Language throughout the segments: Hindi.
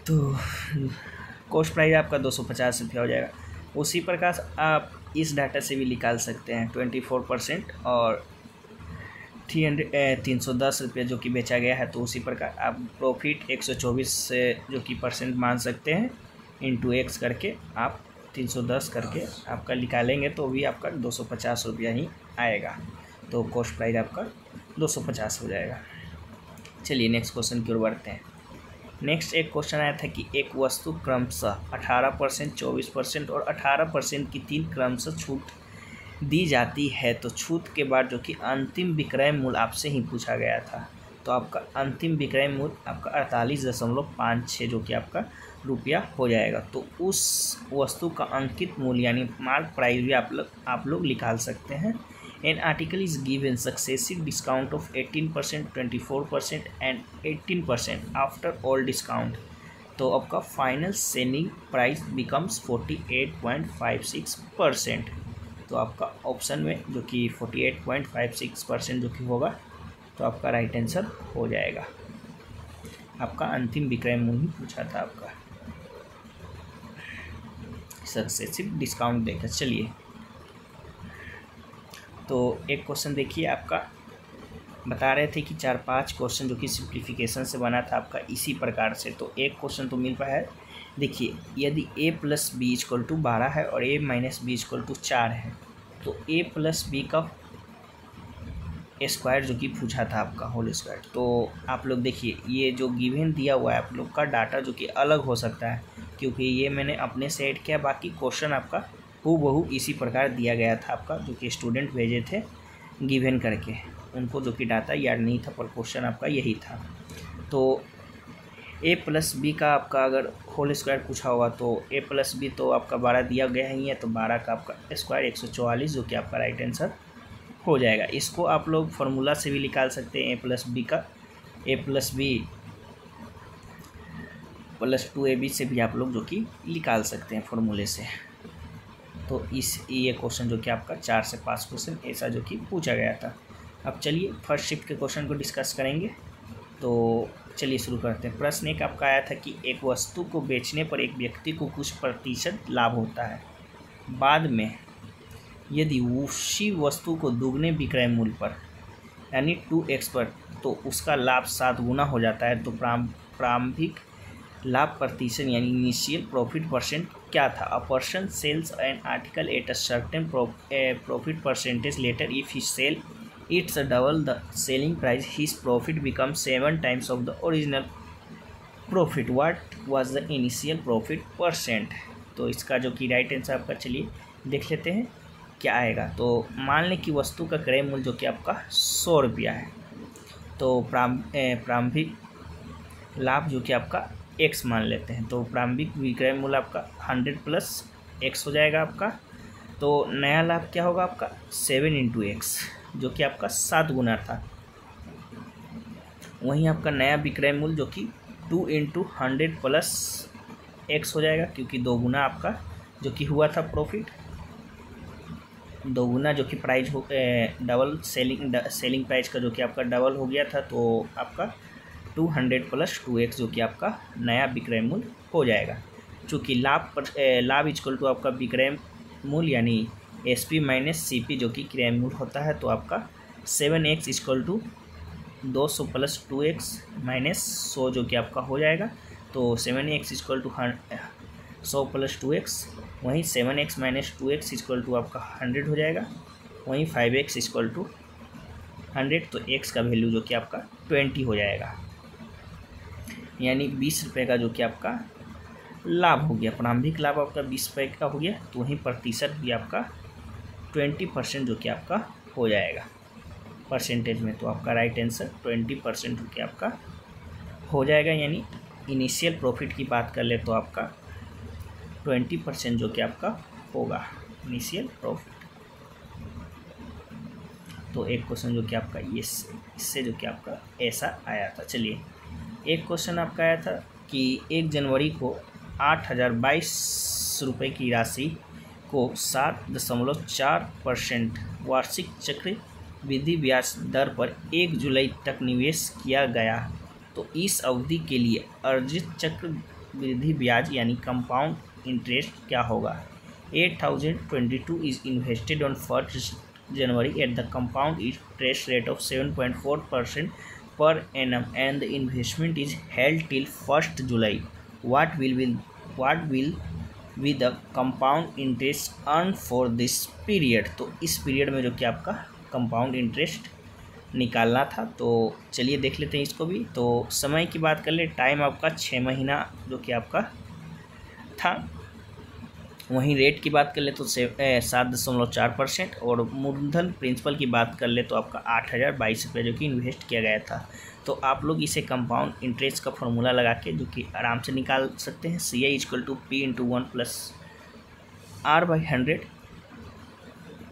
तो कॉस्ट प्राइस आपका 250 रुपया हो जाएगा। उसी प्रकार आप इस डाटा से भी निकाल सकते हैं 24% और 310 रुपये जो कि बेचा गया है। तो उसी प्रकार आप प्रॉफिट 124 से जो कि परसेंट मान सकते हैं इंटू एक्स करके आप 310 करके आपका निकालेंगे तो भी आपका 250 रुपया ही आएगा। तो कॉस्ट प्राइस आपका 250 हो जाएगा। चलिए नेक्स्ट क्वेश्चन की ओर बढ़ते हैं। नेक्स्ट एक क्वेश्चन आया था कि एक वस्तु क्रमशः 18%, 24% और 18% की 3 क्रमशः छूट दी जाती है, तो छूट के बाद जो कि अंतिम विक्रय मूल्य आपसे ही पूछा गया था। तो आपका अंतिम विक्रय मूल्य आपका 48.56 जो कि आपका रुपया हो जाएगा। तो उस वस्तु का अंकित मूल्य यानी मार्क प्राइस भी आप लोग निकाल सकते हैं। An article is given successive discount of 18%, 24% and 18% after all discount. तो आपका फाइनल सेलिंग प्राइस बिकम्स 48.56%। तो आपका ऑप्शन में जो कि 48.56% जो कि होगा तो आपका राइट आंसर हो जाएगा। आपका अंतिम विक्रय मूल्य ही पूछा था आपका सक्सेसिव डिस्काउंट देकर। चलिए तो एक क्वेश्चन देखिए, आपका बता रहे थे कि 4-5 क्वेश्चन जो कि सिंप्लीफिकेशन से बना था आपका इसी प्रकार से। तो एक क्वेश्चन तो मिल पाया है। देखिए यदि a + b = 12 है और a - b = 4 है तो a + b का स्क्वायर जो कि पूछा था आपका होल स्क्वायर। तो आप लोग देखिए ये जो गिवन दिया हुआ है आप लोग का डाटा जो कि अलग हो सकता है, क्योंकि ये मैंने अपने से ऐड किया। बाकी क्वेश्चन आपका हूबहू इसी प्रकार दिया गया था आपका, जो कि स्टूडेंट भेजे थे गिवन करके, उनको जो कि डाटा याद नहीं था पर क्वेश्चन आपका यही था। तो a + b का आपका अगर होल स्क्वायर पूछा होगा तो a + b तो आपका 12 दिया गया ही है, तो 12 का आपका स्क्वायर 144 जो कि आपका राइट आंसर हो जाएगा। इसको आप लोग फार्मूला से भी निकाल सकते हैं a + b का, a + b + 2ab से भी आप लोग जो कि निकाल सकते हैं फार्मूले से। तो ये क्वेश्चन जो कि आपका 4 से 5 क्वेश्चन ऐसा जो कि पूछा गया था। अब चलिए फर्स्ट शिफ्ट के क्वेश्चन को डिस्कस करेंगे। तो चलिए शुरू करते हैं। प्रश्न एक आपका आया था कि एक वस्तु को बेचने पर एक व्यक्ति को कुछ प्रतिशत लाभ होता है, बाद में यदि उसी वस्तु को दुगने विक्रय मूल्य पर यानी 2x पर तो उसका लाभ 7 गुना हो जाता है। तो प्रारंभिक लाभ प्रतिशत यानी इनिशियल प्रॉफिट परसेंट क्या था? A person sells an article at a certain profit percentage later if he sell its double the selling price his profit become 7 times of the original profit. What was the initial profit percent? तो इसका जो कि राइट आंसर आपका चलिए देख लेते हैं क्या आएगा। तो मान लें कि वस्तु का क्रय मूल्य जो कि आपका 100 रुपया है, तो प्रारंभिक लाभ जो कि आपका x मान लेते हैं। तो प्रारंभिक विक्रय मूल्य आपका 100 + x हो जाएगा आपका। तो नया लाभ क्या होगा आपका 7 × x जो कि आपका 7 गुना था। वहीं आपका नया विक्रय मूल्य जो कि 2 × 100 + x हो जाएगा, क्योंकि 2 गुना आपका जो कि हुआ था प्रॉफिट, 2 गुना जो कि प्राइस हो डबल सेलिंग प्राइस का जो कि आपका डबल हो गया था। तो आपका 200 + 2x जो कि आपका नया विक्रय मूल्य हो जाएगा। चूँकि लाभ इक्वल टू आपका विक्रय मूल्य यानी SP - CP जो कि क्रय मूल्य होता है। तो आपका 7x = 200 + 2x - 100 जो कि आपका हो जाएगा। तो 7x = 100 + 2x, वहीं 7x - 2x = आपका 100 हो जाएगा। वहीं 5x = 100, तो x का वैल्यू जो कि आपका 20 हो जाएगा, यानी 20 रुपये का जो कि आपका लाभ हो गया। प्रारंभिक लाभ आपका 20 रुपये का हो गया, तो वहीं प्रतिशत भी आपका 20% जो कि आपका हो जाएगा परसेंटेज में। तो आपका राइट आंसर 20% जो कि आपका हो जाएगा। यानी इनिशियल प्रॉफिट की बात कर ले तो आपका 20% जो कि आपका होगा इनिशियल प्रॉफिट। तो एक क्वेश्चन जो कि आपका ये इससे जो कि आपका ऐसा आया था। चलिए एक क्वेश्चन आपका आया था कि 1 जनवरी को 8,022 रुपये की राशि को 7.4% वार्षिक चक्रवृद्धि ब्याज दर पर 1 जुलाई तक निवेश किया गया। तो इस अवधि के लिए अर्जित चक्र चक्रवृद्धि ब्याज यानी कंपाउंड इंटरेस्ट क्या होगा। 8022 is invested on 1 January at the compound interest rate of 7.4% per annum and the investment is held till 1st July. What will be the compound interest earned for this period। तो इस पीरियड में जो कि आपका कंपाउंड इंटरेस्ट निकालना था। तो चलिए देख लेते हैं इसको भी। तो समय की बात कर ले, टाइम आपका 6 महीना जो कि आपका था। वहीं रेट की बात कर ले तो 7.4% और मूलधन प्रिंसिपल की बात कर ले तो आपका 8,022 रुपये जो कि इन्वेस्ट किया गया था। तो आप लोग इसे कंपाउंड इंटरेस्ट का फॉर्मूला लगा के जो कि आराम से निकाल सकते हैं। CI = P × 1 + R/100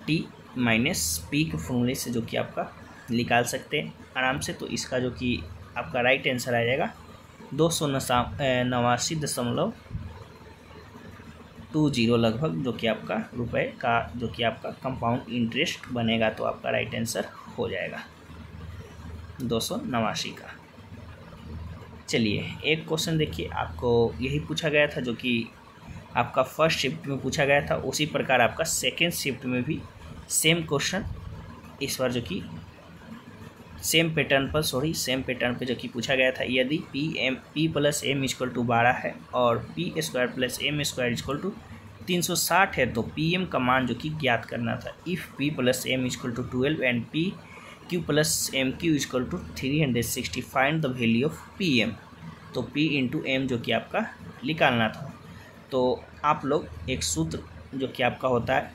T - P के फॉर्मूले से जो कि आपका निकाल सकते हैं आराम से। तो इसका जो कि आपका राइट आंसर आ जाएगा 289.20 लगभग जो कि आपका रुपए का जो कि आपका कंपाउंड इंटरेस्ट बनेगा। तो आपका राइट आंसर हो जाएगा 289 का। चलिए एक क्वेश्चन देखिए, आपको यही पूछा गया था जो कि आपका फर्स्ट शिफ्ट में पूछा गया था। उसी प्रकार आपका सेकेंड शिफ्ट में भी सेम क्वेश्चन इस बार जो कि सेम पैटर्न पे जो कि पूछा गया था। यदि P + M = 12 है और P² + M² = 360 है तो PM का मान जो कि ज्ञात करना था। If P + M = 12 and PQ + MQ = 360 find the value of PM। तो P × M जो कि आपका निकालना था। तो आप लोग एक सूत्र जो कि आपका होता है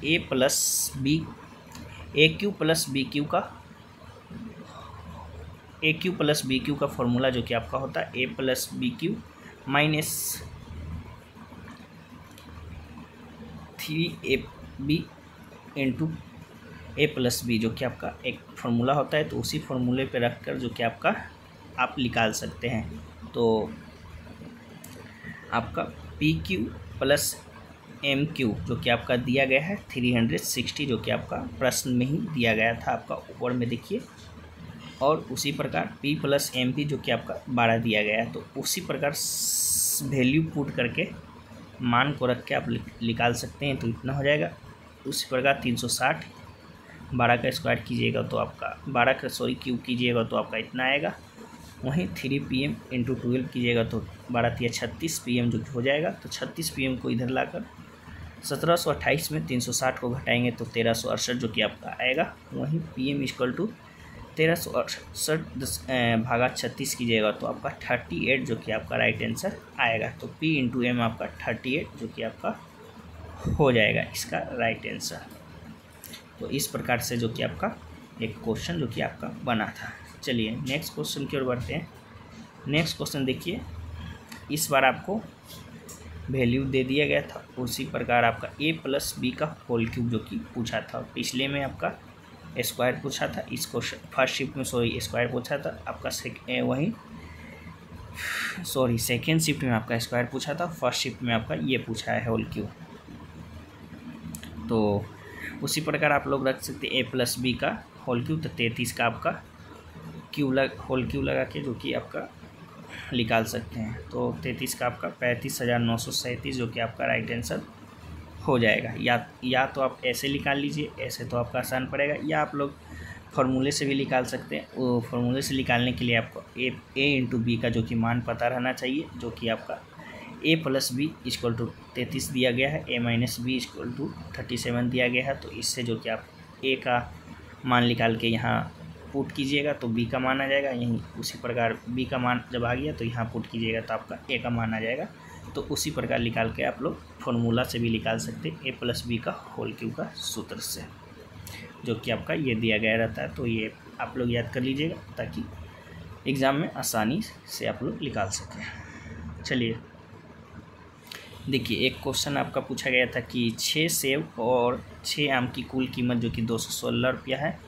AQ + BQ का फॉर्मूला जो कि आपका होता है A + BQ - 3AB × A + B जो कि आपका एक फार्मूला होता है। तो उसी फार्मूले पे रखकर जो कि आपका आप निकाल सकते हैं। तो आपका PQ + MQ जो कि आपका दिया गया है 360 जो कि आपका प्रश्न में ही दिया गया था आपका ऊपर में देखिए। और उसी प्रकार P + MP जो कि आपका 12 दिया गया है। तो उसी प्रकार वैल्यू पुट करके मान को रख के आप निकाल सकते हैं। तो इतना हो जाएगा। उसी प्रकार 360 12 का स्क्वायर कीजिएगा तो आपका क्यूब कीजिएगा तो आपका इतना आएगा। वहीं 3PM × 12 कीजिएगा तो 12 × 36 PM जो कि हो जाएगा। तो 36 PM को इधर लाकर 1728 में 360 को घटाएंगे तो 1368 जो कि आपका आएगा। वहीं PM = 1368 भागा 36 कीजिएगा तो आपका 38 जो कि आपका राइट आंसर आएगा। तो P × M आपका 38 जो कि आपका हो जाएगा इसका राइट आंसर। तो इस प्रकार से जो कि आपका एक क्वेश्चन जो कि आपका बना था। चलिए नेक्स्ट क्वेश्चन की ओर बढ़ते हैं। नेक्स्ट क्वेश्चन देखिए, इस बार आपको वैल्यू दे दिया गया था। उसी प्रकार आपका A + B का होल क्यूब जो कि पूछा था। पिछले में आपका स्क्वायर पूछा था, इस क्वेश्चन फर्स्ट शिफ्ट में स्क्वायर पूछा था आपका। सेकेंड शिफ्ट में आपका स्क्वायर पूछा था। फर्स्ट शिफ्ट में आपका ये पूछा है होल क्यूब। तो उसी प्रकार आप लोग रख सकते हैं A + B का होल क्यूब। तो 33 का आपका होल क्यूब लगा के जो कि आपका निकाल सकते हैं। तो 33 का आपका 35,937 जो कि आपका राइट आंसर हो जाएगा। या तो आप ऐसे निकाल लीजिए, ऐसे तो आपका आसान पड़ेगा, या आप लोग फार्मूले से भी निकाल सकते हैं। वो फार्मूले से निकालने के लिए आपको A × B का जो कि मान पता रहना चाहिए। जो कि आपका A + B = 33 दिया गया है, A - B = 37 दिया गया है। तो इससे जो कि आप A का मान निकाल के यहाँ पुट कीजिएगा तो B का मान आ जाएगा। यहीं उसी प्रकार B का मान जब आ गया तो यहाँ पुट कीजिएगा तो आपका A का मान आ जाएगा। तो उसी प्रकार निकाल के आप लोग फार्मूला से भी निकाल सकते हैं A + B का होल क्यूब का सूत्र से, जो कि आपका ये दिया गया रहता है। तो ये आप लोग याद कर लीजिएगा ताकि एग्ज़ाम में आसानी से आप लोग निकाल सकें। चलिए देखिए, एक क्वेश्चन आपका पूछा गया था कि 6 सेब और 6 आम की कुल कीमत जो कि 216 रुपया है।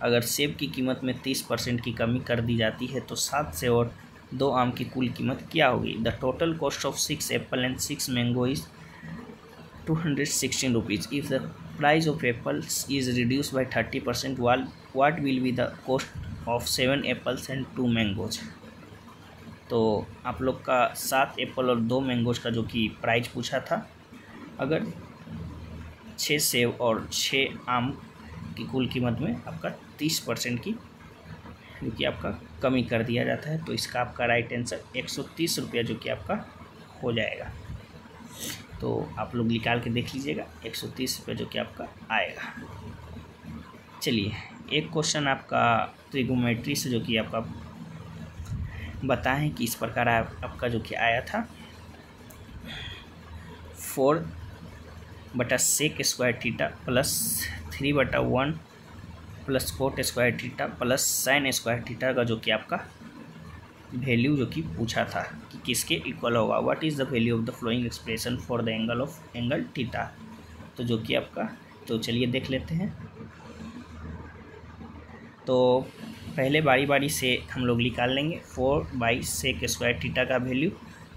अगर सेब की कीमत में 30% की कमी कर दी जाती है तो 7 सेब और 2 आम की कुल कीमत क्या होगी। The total cost of 6 Apple and 6 mango is 216 rupees. If the price of apples is reduce by 30%, what will be the cost of 7 apples and 2 mangoes. तो आप लोग का 7 एप्पल और 2 मैंगोज का जो कि प्राइस पूछा था, अगर 6 सेब और 6 आम की कुल कीमत में आपका 30% की जो कि आपका कमी कर दिया जाता है, तो इसका आपका राइट आंसर 130 रुपया जो कि आपका हो जाएगा। तो आप लोग निकाल के देख लीजिएगा, 130 रुपये जो कि आपका आएगा। चलिए एक क्वेश्चन आपका ट्रिगोमेट्री से जो कि आपका बताएं कि इस प्रकार आपका जो कि आया था 4/sec square theta plus 3/1 plus coat square theta plus sine square theta का जो कि आपका वैल्यू जो कि पूछा था कि किसके इक्वल होगा। What is the value of the flowing expression for the angle theta. तो जो कि आपका, तो चलिए देख लेते हैं। तो पहले बारी बारी से हम लोग निकाल लेंगे 4/sec स्क्वायर थीटा का वैल्यू।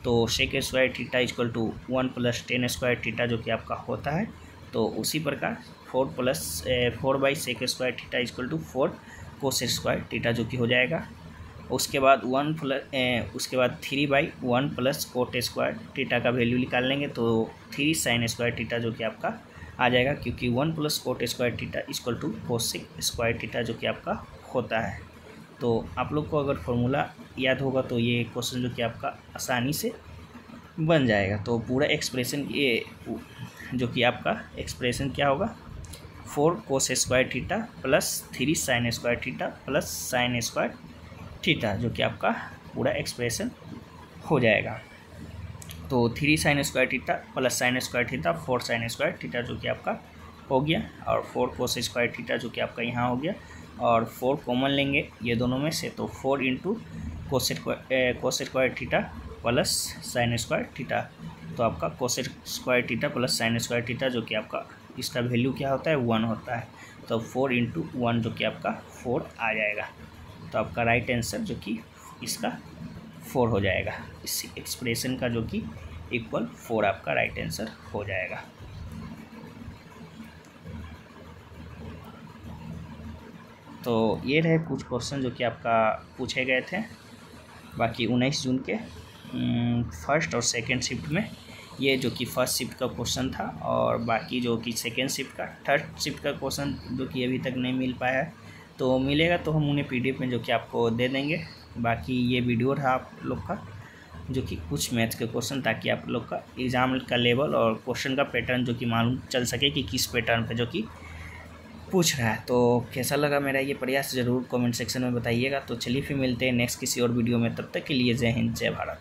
तो sec square theta equal to 1 + tan square theta जो कि आपका होता है। तो उसी प्रकार 4/sec square theta equal to 4 cos square theta जो कि हो जाएगा। उसके बाद 3/1 + कोट स्क्वायर थीटा का वैल्यू निकाल लेंगे, तो 3 sin स्क्वायर थीटा जो कि आपका आ जाएगा, क्योंकि 1 + cot square theta equal to cosec square theta जो कि आपका होता है। तो आप लोग को अगर फॉर्मूला याद होगा तो ये क्वेश्चन जो कि आपका आसानी से बन जाएगा। तो पूरा एक्सप्रेशन ये जो कि आपका एक्सप्रेशन क्या होगा, 4 cos square theta plus 3 sin square theta plus sine square theta जो कि आपका पूरा एक्सप्रेशन हो जाएगा। तो 3 sin square theta plus sine square theta 4 sin square theta जो कि आपका हो गया, और 4 cos स्क्वायर थीटा जो कि आपका यहाँ हो गया, और 4 कॉमन लेंगे ये दोनों में से, तो 4 × cos square theta plus sine square theta. तो आपका cos square theta plus sine square theta जो कि आपका इसका वैल्यू क्या होता है, 1 होता है। तो 4 × 1 जो कि आपका 4 आ जाएगा। तो आपका राइट आंसर जो कि इसका 4 हो जाएगा। इस एक्सप्रेशन का जो कि इक्वल 4 आपका राइट आंसर हो जाएगा। तो ये रहे कुछ क्वेश्चन जो कि आपका पूछे गए थे। बाकी 19 जून के फर्स्ट और सेकंड शिफ्ट में ये जो कि फर्स्ट शिफ्ट का क्वेश्चन था, और बाकी जो कि सेकंड शिफ्ट का, थर्ड शिफ्ट का क्वेश्चन जो कि अभी तक नहीं मिल पाया है, तो मिलेगा तो हम उन्हें PDF में जो कि आपको दे देंगे। बाकी ये वीडियो रहा आप लोग का जो कि कुछ मैथ्स के क्वेश्चन, ताकि आप लोग का एग्ज़ाम का लेवल और क्वेश्चन का पैटर्न जो कि मालूम चल सके कि किस पैटर्न पे जो कि पूछ रहा है। तो कैसा लगा मेरा ये प्रयास ज़रूर कमेंट सेक्शन में बताइएगा। तो चलिए फिर मिलते हैं नेक्स्ट किसी और वीडियो में, तब तक के लिए जय हिंद जय भारत।